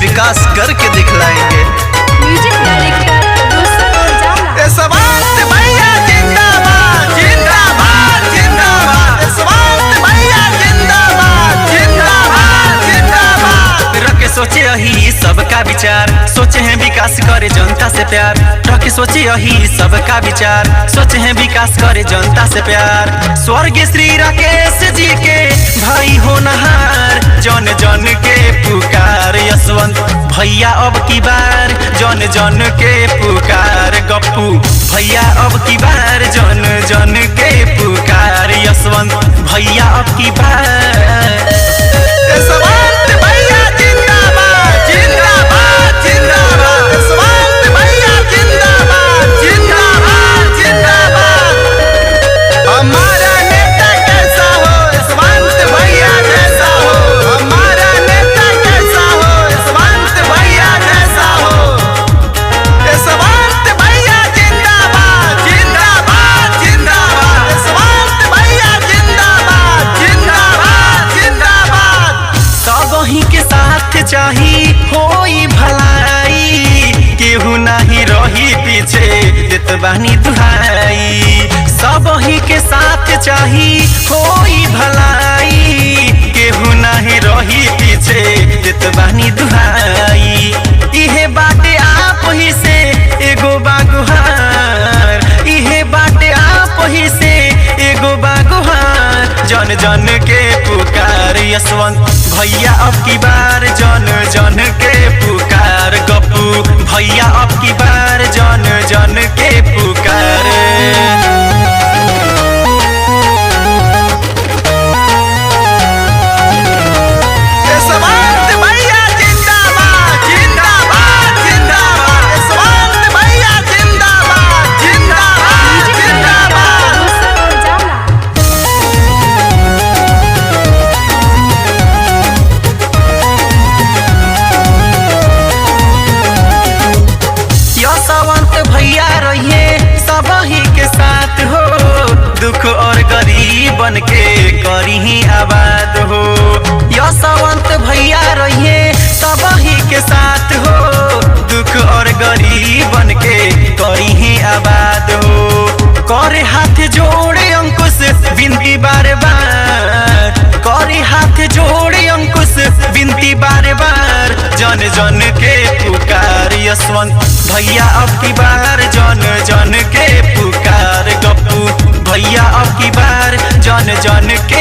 विकास करके दिखलाएंगे। Music director रोशन उजाला। यशवंत भैया जिंदाबाद जिंदाबाद जिंदाबाद, यशवंत भैया जिंदाबाद जिंदाबाद जिंदाबाद। रख सोचे यही सबका विचार, सोचे हैं विकास करे जनता से प्यार। रख सोचे यही सबका विचार, सोचे हैं विकास करे जनता से प्यार। स्वर्गीय श्री राकेश जी के भाई होनहार, जन जन के पुकार यशवंत भैया अब की बार, जन जन के पुकार गप्पू भैया अब की बार, जन जन के पुकार यशवंत भैया अब की बार। यशवंत भैया जिंदाबाद जिंदाबाद जिंदाबाद, यशवंत भैया जिंदाबाद जिंदाबाद जिंदाबाद। हमारा नेता कैसा हो यशवंत भैया जैसा हो, हमारा नेता कैसा हो यशवंत भैया जैसा हो। यशवंत भैया जिंदाबाद जिंदाबाद जिंदाबाद, यशवंत भैया जिंदाबाद जिंदाबाद जिंदाबाद। सब ही के साथ चाही होई भलाई, केहू नहीं रही पीछे देत बानी दुहाई। सब ही के साथ चाही होई भलाई, केहू नहीं रही पीछे देत बानी दुहाई। इहे बाटे आप ही से एगो बागुहार, इहे बाटे आप ही से एगो बागुहार, जन जन के पुकार यशवंत भैया अब की बार, जन जन के पुकार गप्पू भैया अब की बार, जन जन के पुकार। यशवंत भैया जिंदाबाद जिंदाबाद जिंदाबाद, यशवंत भैया जिंदाबाद जिंदाबाद जिंदाबाद। रोशन उजाला। यशवंत भैया रहिए सब ही के साथ हो, दुख और गरीबन के करी ही आबाद हो। यशवंत भैया रहिए सब ही के साथ हो, दुख और गरीबन के करी ही आबाद हो। करे हाथ जोड़े अंकुश विनती बार बार, करे हाथ जोड़े अंकुश विनती बार बार, जन जन के पुकार यशवंत भैया अब की बार, जन जन के पुकार गप्पू भैया अब की बार, जन जन के